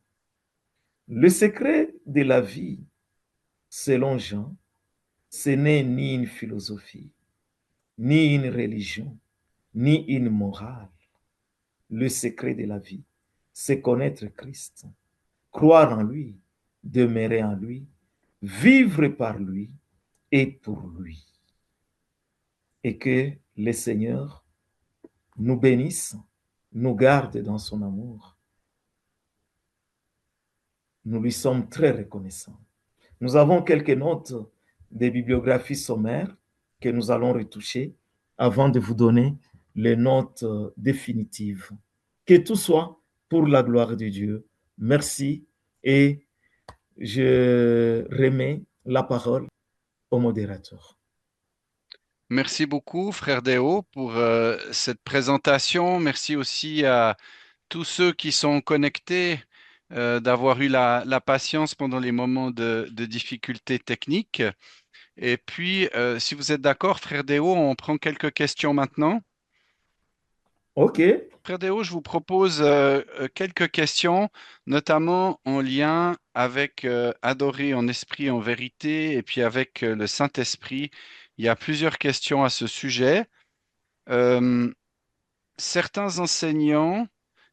Le secret de la vie, selon Jean, ce n'est ni une philosophie, ni une religion, ni une morale. Le secret de la vie, c'est connaître Christ, croire en lui, demeurer en lui, vivre par lui et pour lui. Et que le Seigneur nous bénisse, nous garde dans son amour. Nous lui sommes très reconnaissants. Nous avons quelques notes des bibliographies sommaires que nous allons retoucher avant de vous donner les notes définitives. Que tout soit pour la gloire de Dieu. Merci et je remets la parole au modérateur. Merci beaucoup, frère Déo, pour cette présentation. Merci aussi à tous ceux qui sont connectés d'avoir eu la patience pendant les moments de difficultés techniques. Et puis, si vous êtes d'accord, frère Déo, on prend quelques questions maintenant. OK. Frère Déo, je vous propose quelques questions, notamment en lien avec adorer en esprit et en vérité, et puis avec le Saint-Esprit. Il y a plusieurs questions à ce sujet. Certains enseignants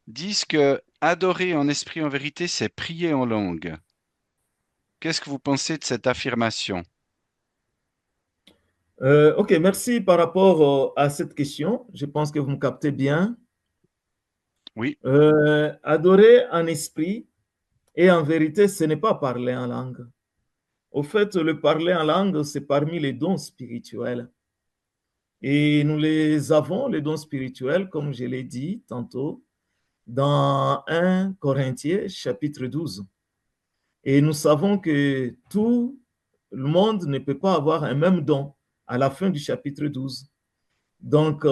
disent que adorer en esprit et en vérité, c'est prier en langue. Qu'est-ce que vous pensez de cette affirmation? OK, merci par rapport à cette question. Je pense que vous me captez bien. Oui, Adorer en esprit et en vérité, ce n'est pas parler en langue. Au fait, le parler en langue, c'est parmi les dons spirituels. Et nous les avons, les dons spirituels, comme je l'ai dit tantôt, dans 1 Corinthiens chapitre 12. Et nous savons que tout le monde ne peut pas avoir un même don à la fin du chapitre 12. Donc,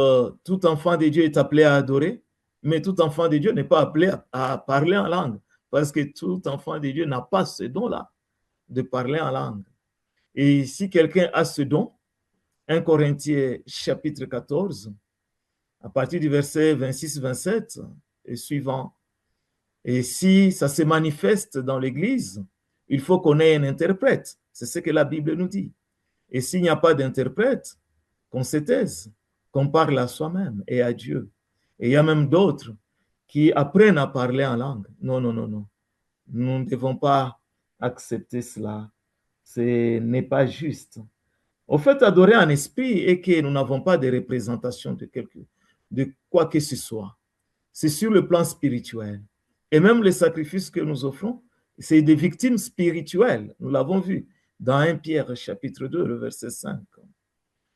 tout enfant de Dieu est appelé à adorer, mais tout enfant de Dieu n'est pas appelé à parler en langue, parce que tout enfant de Dieu n'a pas ce don-là de parler en langue. Et si quelqu'un a ce don, 1 Corinthiens chapitre 14, à partir du verset 26-27 et suivant, et si ça se manifeste dans l'Église, il faut qu'on ait un interprète. C'est ce que la Bible nous dit. Et s'il n'y a pas d'interprète, qu'on se taise, qu'on parle à soi-même et à Dieu. Et il y a même d'autres qui apprennent à parler en langue. Non, non, non, non. Nous ne devons pas accepter cela. Ce n'est pas juste. Au fait, adorer en esprit et que nous n'avons pas de représentation de quelque de quoi que ce soit. C'est sur le plan spirituel. Et même les sacrifices que nous offrons, c'est des victimes spirituelles. Nous l'avons vu dans 1 Pierre chapitre 2, le verset 5.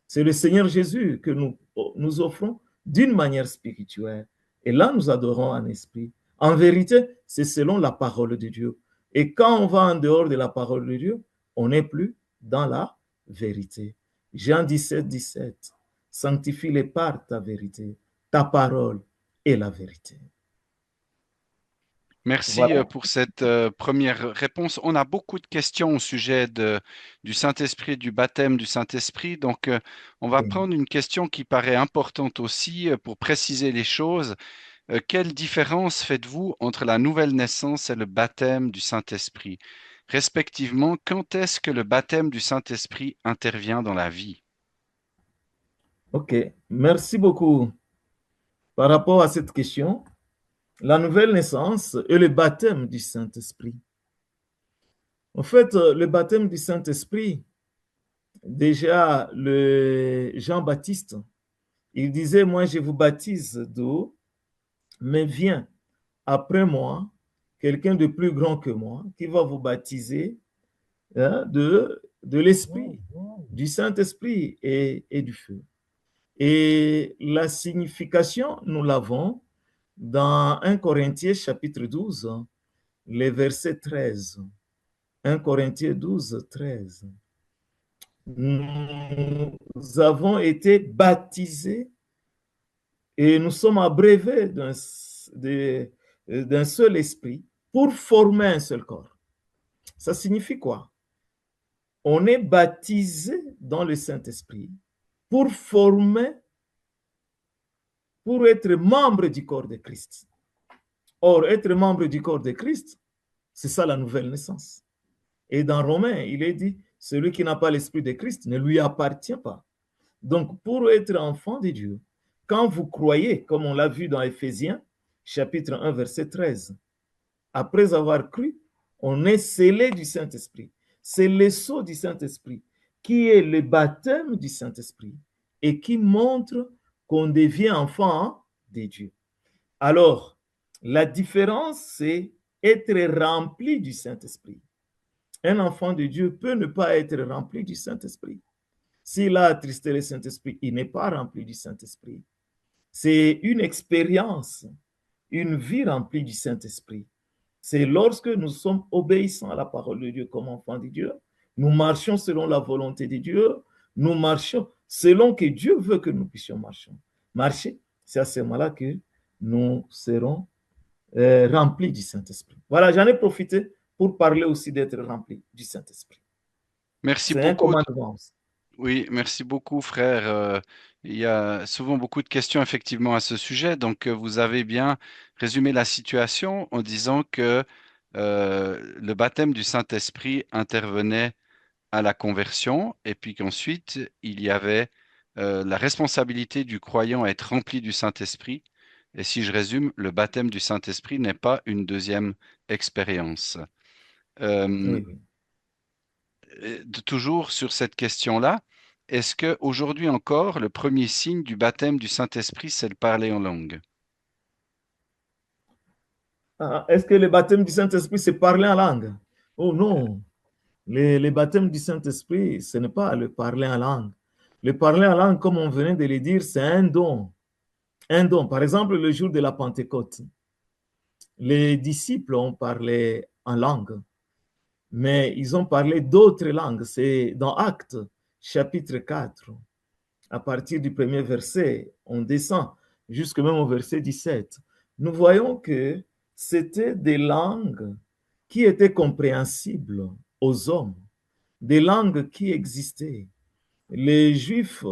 C'est le Seigneur Jésus que nous offrons d'une manière spirituelle. Et là, nous adorons en esprit. En vérité, c'est selon la parole de Dieu. Et quand on va en dehors de la parole de Dieu, on n'est plus dans la vérité. Jean 17, 17. Sanctifie-les par ta vérité. Ta parole est la vérité. Merci Voilà. pour cette première réponse. On a beaucoup de questions au sujet du Saint-Esprit, du baptême du Saint-Esprit. Donc, on va prendre une question qui paraît importante aussi pour préciser les choses. Quelle différence faites-vous entre la nouvelle naissance et le baptême du Saint-Esprit? Respectivement, quand est-ce que le baptême du Saint-Esprit intervient dans la vie? Ok, merci beaucoup. Par rapport à cette question, la nouvelle naissance et le baptême du Saint-Esprit. En fait, le baptême du Saint-Esprit, déjà, le Jean-Baptiste, il disait, moi, je vous baptise d'eau, mais vient après moi quelqu'un de plus grand que moi qui va vous baptiser de l'Esprit, du Saint-Esprit et du feu. Et la signification, nous l'avons dans 1 Corinthiens chapitre 12, les versets 13. 1 Corinthiens 12, 13. Nous avons été baptisés et nous sommes abreuvés d'un seul esprit pour former un seul corps. Ça signifie quoi? On est baptisé dans le Saint-Esprit pour former, pour être membre du corps de Christ. Or, être membre du corps de Christ, c'est ça la nouvelle naissance. Et dans Romains, il est dit, celui qui n'a pas l'Esprit de Christ ne lui appartient pas. Donc, pour être enfant de Dieu, quand vous croyez, comme on l'a vu dans Éphésiens, chapitre 1, verset 13, après avoir cru, on est scellé du Saint-Esprit. C'est le sceau du Saint-Esprit qui est le baptême du Saint-Esprit et qui montre qu'on devient enfant de Dieu. Alors, la différence, c'est être rempli du Saint-Esprit. Un enfant de Dieu peut ne pas être rempli du Saint-Esprit. S'il a attristé le Saint-Esprit, il n'est pas rempli du Saint-Esprit. C'est une expérience, une vie remplie du Saint-Esprit. C'est lorsque nous sommes obéissants à la parole de Dieu comme enfants de Dieu, nous marchons selon la volonté de Dieu, nous marchons selon que Dieu veut que nous puissions marcher. C'est à ce moment-là que nous serons remplis du Saint-Esprit. Voilà, j'en ai profité pour parler aussi d'être rempli du Saint-Esprit. Merci C'est un beaucoup. commandement aussi. Oui, merci beaucoup, frère. Il y a souvent beaucoup de questions effectivement à ce sujet. Donc, vous avez bien résumé la situation en disant que le baptême du Saint-Esprit intervenait à la conversion et puis qu'ensuite, il y avait la responsabilité du croyant à être rempli du Saint-Esprit. Et si je résume, le baptême du Saint-Esprit n'est pas une deuxième expérience. Oui, oui. Toujours sur cette question-là, est-ce que aujourd'hui encore, le premier signe du baptême du Saint-Esprit, c'est le parler en langue? Est-ce que le baptême du Saint-Esprit, c'est parler en langue? Oh non, le baptême du Saint-Esprit, ce n'est pas le parler en langue. Le parler en langue, comme on venait de le dire, c'est un don. Un don. Par exemple, le jour de la Pentecôte, les disciples ont parlé en langue, mais ils ont parlé d'autres langues. C'est dans Actes, chapitre 4. À partir du premier verset, on descend jusque même au verset 17. Nous voyons que c'était des langues qui étaient compréhensibles aux hommes, des langues qui existaient. Les Juifs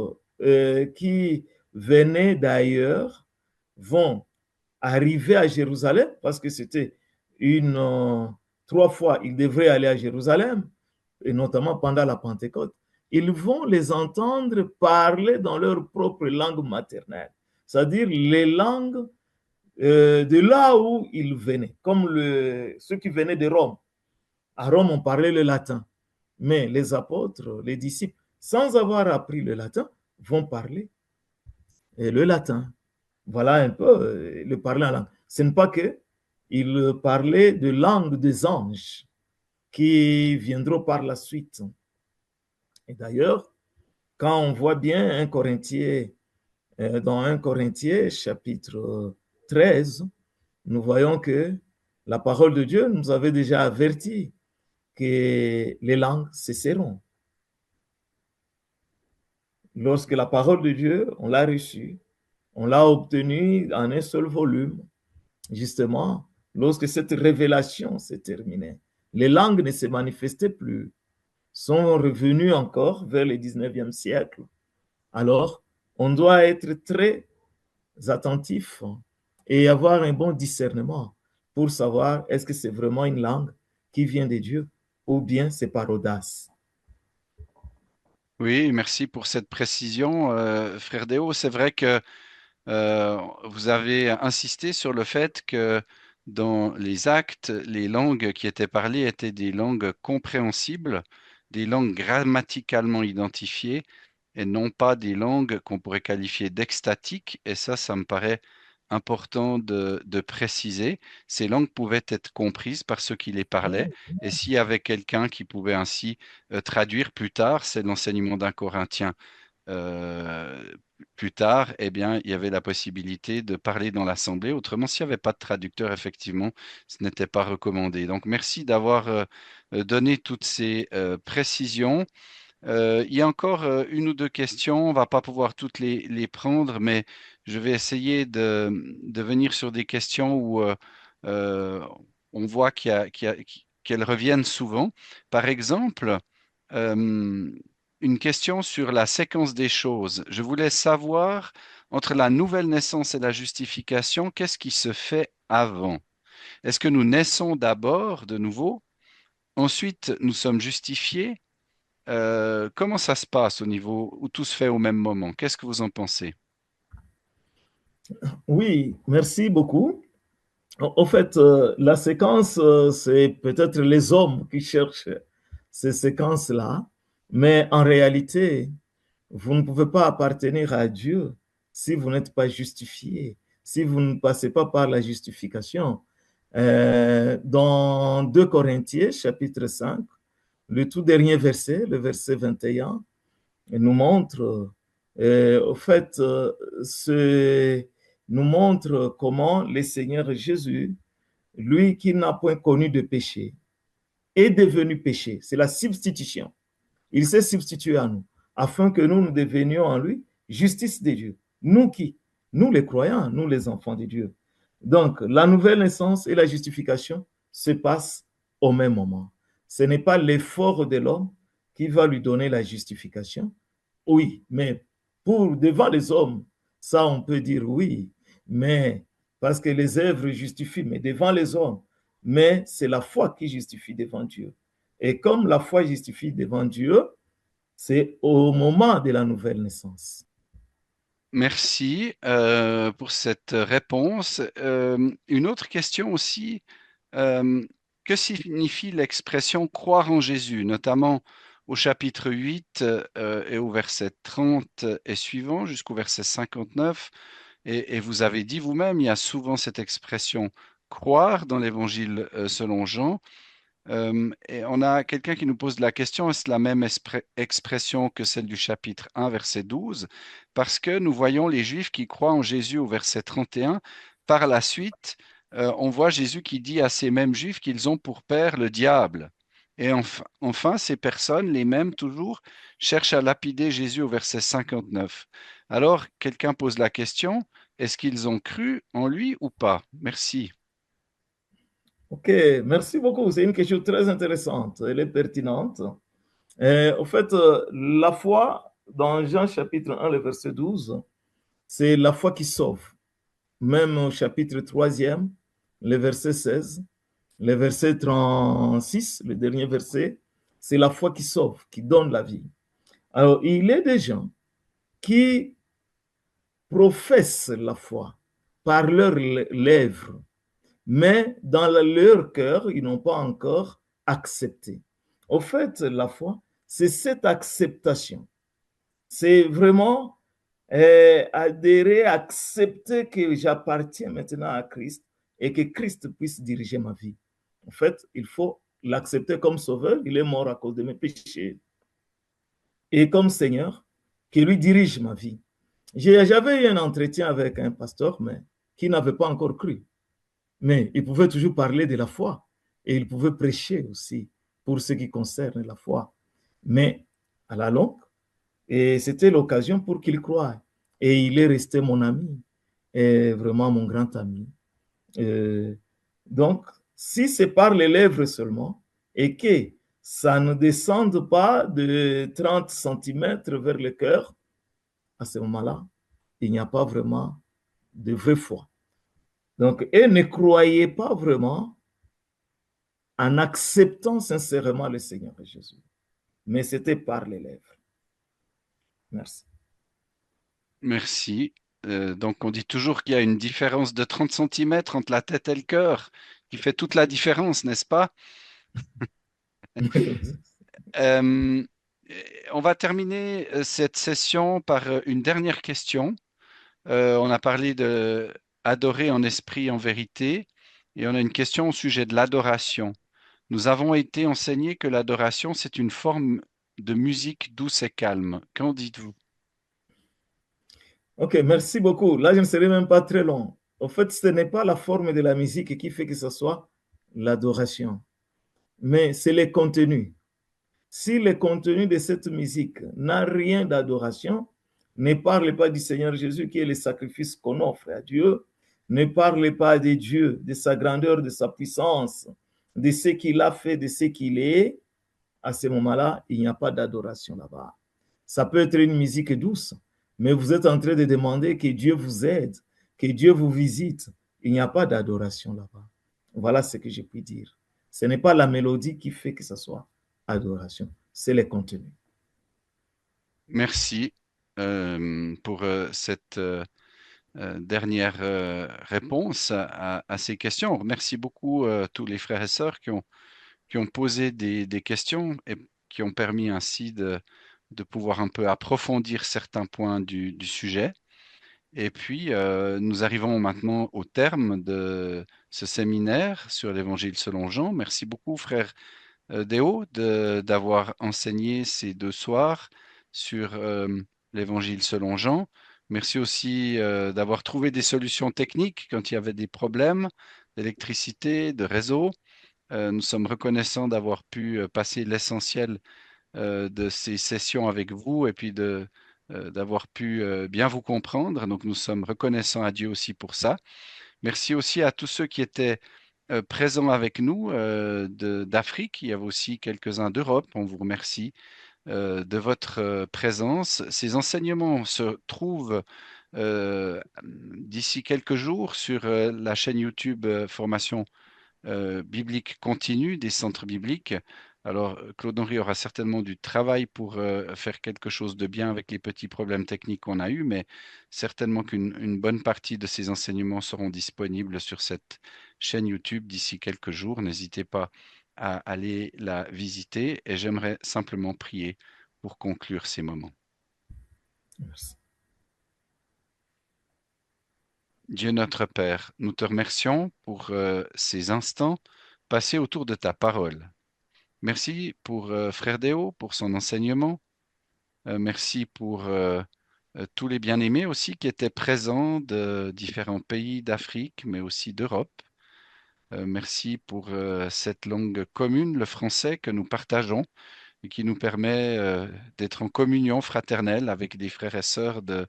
qui venaient d'ailleurs vont arriver à Jérusalem parce que c'était trois fois, ils devraient aller à Jérusalem, et notamment pendant la Pentecôte. Ils vont les entendre parler dans leur propre langue maternelle, c'est-à-dire les langues de là où ils venaient, comme ceux qui venaient de Rome. À Rome, on parlait le latin, mais les apôtres, les disciples, sans avoir appris le latin, vont parler le latin. Voilà un peu le parler en langue. Ce n'est pas que il parlait de langue des anges qui viendront par la suite. Et d'ailleurs, quand on voit bien un Corinthien, dans 1 Corinthiens chapitre 13, nous voyons que la parole de Dieu nous avait déjà averti que les langues cesseront. Lorsque la parole de Dieu, on l'a reçue, on l'a obtenue en un seul volume, justement, lorsque cette révélation s'est terminée, les langues ne se manifestaient plus, sont revenues encore vers le 19e siècle. Alors, on doit être très attentif et avoir un bon discernement pour savoir est-ce que c'est vraiment une langue qui vient de Dieu ou bien c'est par audace. Oui, merci pour cette précision, frère Déo. C'est vrai que vous avez insisté sur le fait que dans les actes, les langues qui étaient parlées étaient des langues compréhensibles, des langues grammaticalement identifiées, et non pas des langues qu'on pourrait qualifier d'extatiques. Et ça me paraît important de préciser. Ces langues pouvaient être comprises par ceux qui les parlaient, et s'il y avait quelqu'un qui pouvait ainsi traduire plus tard, c'est l'enseignement d'un Corinthien. Euh, Plus tard, eh bien, il y avait la possibilité de parler dans l'assemblée. Autrement, s'il n'y avait pas de traducteur, effectivement, ce n'était pas recommandé. Donc, merci d'avoir donné toutes ces précisions. Il y a encore une ou deux questions. On va pas pouvoir toutes les prendre, mais je vais essayer de venir sur des questions où euh, on voit qu'elles reviennent souvent. Par exemple, euh, une question sur la séquence des choses. Je voulais savoir, entre la nouvelle naissance et la justification, qu'est-ce qui se fait avant? Est-ce que nous naissons d'abord de nouveau? Ensuite, nous sommes justifiés? Comment ça se passe au niveau où tout se fait au même moment? Qu'est-ce que vous en pensez? Oui, merci beaucoup. Au fait, la séquence, c'est peut-être les hommes qui cherchent ces séquences-là, mais en réalité, vous ne pouvez pas appartenir à Dieu si vous n'êtes pas justifié, si vous ne passez pas par la justification. Dans 2 Corinthiens, chapitre 5, le tout dernier verset, le verset 21, nous montre, au fait, nous montre comment le Seigneur Jésus, lui qui n'a point connu de péché, est devenu péché. C'est la substitution. Il s'est substitué à nous, afin que nous devenions en lui justice de Dieu. Nous qui? Nous les croyants, nous les enfants de Dieu. Donc, la nouvelle naissance et la justification se passent au même moment. Ce n'est pas l'effort de l'homme qui va lui donner la justification. Oui, mais pour devant les hommes, ça on peut dire oui, mais parce que les œuvres justifient, mais devant les hommes, mais c'est la foi qui justifie devant Dieu. Et comme la foi justifie devant Dieu, c'est au moment de la nouvelle naissance. Merci pour cette réponse. Une autre question aussi, euh, que signifie l'expression croire en Jésus, notamment au chapitre 8 et au verset 30 et suivant jusqu'au verset 59? Et vous avez dit vous-même, il y a souvent cette expression croire dans l'évangile selon Jean. Et on a quelqu'un qui nous pose la question, est-ce la même expression que celle du chapitre 1, verset 12? Parce que nous voyons les Juifs qui croient en Jésus au verset 31. Par la suite, on voit Jésus qui dit à ces mêmes Juifs qu'ils ont pour père le diable. Et enfin, ces personnes, les mêmes toujours, cherchent à lapider Jésus au verset 59. Alors, quelqu'un pose la question, est-ce qu'ils ont cru en lui ou pas? Merci. Ok, merci beaucoup. C'est une question très intéressante. Elle est pertinente. Au fait, la foi, dans Jean chapitre 1, le verset 12, c'est la foi qui sauve. Même au chapitre 3e, le verset 16, le verset 36, le dernier verset, c'est la foi qui sauve, qui donne la vie. Alors, il y a des gens qui professent la foi par leurs lèvres, mais dans leur cœur, ils n'ont pas encore accepté. Au fait, la foi, c'est cette acceptation. C'est vraiment adhérer, accepter que j'appartiens maintenant à Christ et que Christ puisse diriger ma vie. En fait, il faut l'accepter comme sauveur. Il est mort à cause de mes péchés. Et comme Seigneur, qui lui dirige ma vie. J'avais eu un entretien avec un pasteur, mais qui n'avait pas encore cru. Mais il pouvait toujours parler de la foi. Et il pouvait prêcher aussi pour ce qui concerne la foi. Mais à la longue, et c'était l'occasion pour qu'il croie. Et il est resté mon ami, et vraiment mon grand ami. Euh, donc, si c'est par les lèvres seulement, et que ça ne descende pas de 30 centimètres vers le cœur, à ce moment-là, il n'y a pas vraiment de vraie foi. Donc, et ne croyez pas vraiment en acceptant sincèrement le Seigneur Jésus. Mais c'était par les lèvres. Merci. Merci. Donc, on dit toujours qu'il y a une différence de 30 centimètres entre la tête et le cœur, qui fait toute la différence, n'est-ce pas? Euh, on va terminer cette session par une dernière question. On a parlé de adorer en esprit et en vérité, et on a une question au sujet de l'adoration. Nous avons été enseignés que l'adoration, c'est une forme de musique douce et calme. Qu'en dites-vous? Ok, merci beaucoup. Là, je ne serai même pas très long. En fait, ce n'est pas la forme de la musique qui fait que ce soit l'adoration, mais c'est le contenu. Si le contenu de cette musique n'a rien d'adoration, ne parle pas du Seigneur Jésus qui est le sacrifice qu'on offre à Dieu, ne parle pas de Dieu, de sa grandeur, de sa puissance, de ce qu'il a fait, de ce qu'il est, à ce moment-là, il n'y a pas d'adoration là-bas. Ça peut être une musique douce, mais vous êtes en train de demander que Dieu vous aide, que Dieu vous visite. Il n'y a pas d'adoration là-bas. Voilà ce que je puis dire. Ce n'est pas la mélodie qui fait que ce soit adoration, c'est le contenu. Merci pour cette dernière réponse à ces questions. Merci beaucoup tous les frères et sœurs qui ont posé des questions et qui ont permis ainsi de pouvoir un peu approfondir certains points du sujet. Et puis, nous arrivons maintenant au terme de ce séminaire sur l'Évangile selon Jean. Merci beaucoup, frère Déo, d'avoir enseigné ces 2 soirs sur l'Évangile selon Jean. Merci aussi d'avoir trouvé des solutions techniques quand il y avait des problèmes d'électricité, de réseau. Nous sommes reconnaissants d'avoir pu passer l'essentiel de ces sessions avec vous et puis d'avoir pu bien vous comprendre. Donc nous sommes reconnaissants à Dieu aussi pour ça. Merci aussi à tous ceux qui étaient présents avec nous d'Afrique. Il y avait aussi quelques-uns d'Europe. On vous remercie de votre présence. Ces enseignements se trouvent d'ici quelques jours sur la chaîne YouTube Formation biblique continue des centres bibliques. Alors, Claude Henry aura certainement du travail pour faire quelque chose de bien avec les petits problèmes techniques qu'on a eus, mais certainement qu'une bonne partie de ces enseignements seront disponibles sur cette chaîne YouTube d'ici quelques jours. N'hésitez pas à aller la visiter et j'aimerais simplement prier pour conclure ces moments. Merci. Dieu notre Père, nous te remercions pour ces instants passés autour de ta parole. Merci pour Frère Déo, pour son enseignement. Merci pour tous les bien-aimés aussi qui étaient présents de différents pays d'Afrique, mais aussi d'Europe. Merci pour cette langue commune, le français, que nous partageons et qui nous permet d'être en communion fraternelle avec des frères et sœurs de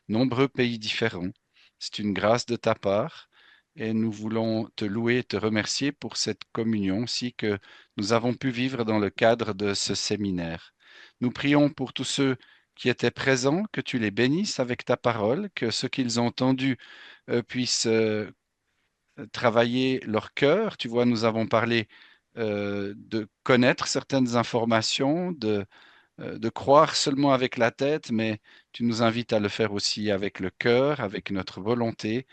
nombreux pays différents. C'est une grâce de ta part et nous voulons te louer et te remercier pour cette communion aussi que nous avons pu vivre dans le cadre de ce séminaire. Nous prions pour tous ceux qui étaient présents, que tu les bénisses avec ta parole, que ce qu'ils ont entendu puisse travailler leur cœur. Tu vois, nous avons parlé de connaître certaines informations, de croire seulement avec la tête, mais tu nous invites à le faire aussi avec le cœur, avec notre volonté.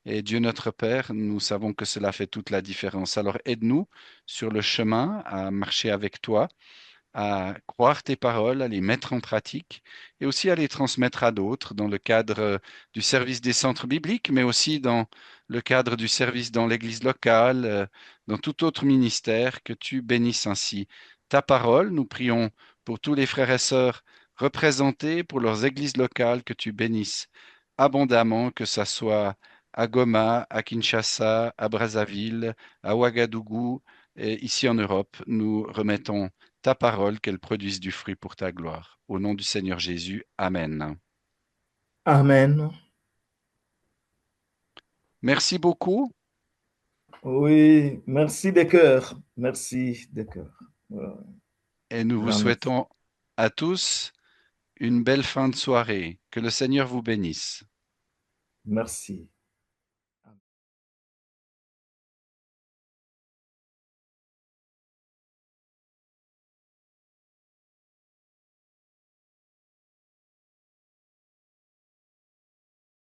Et Dieu notre Père, nous savons que cela fait toute la différence. Alors aide-nous sur le chemin à marcher avec toi à croire tes paroles, à les mettre en pratique et aussi à les transmettre à d'autres dans le cadre du service des centres bibliques, mais aussi dans le cadre du service dans l'église locale, dans tout autre ministère, que tu bénisses ainsi ta parole. Nous prions pour tous les frères et sœurs représentés, pour leurs églises locales, que tu bénisses abondamment, que ça soit à Goma, à Kinshasa, à Brazzaville, à Ouagadougou, et ici en Europe. Nous remettons ta parole, qu'elle produise du fruit pour ta gloire. Au nom du Seigneur Jésus, Amen. Amen. Merci beaucoup Oui, merci des cœurs. Merci des cœurs. Voilà. et nous vous Grand merci. souhaitons à tous une belle fin de soirée. Que le Seigneur vous bénisse. Merci.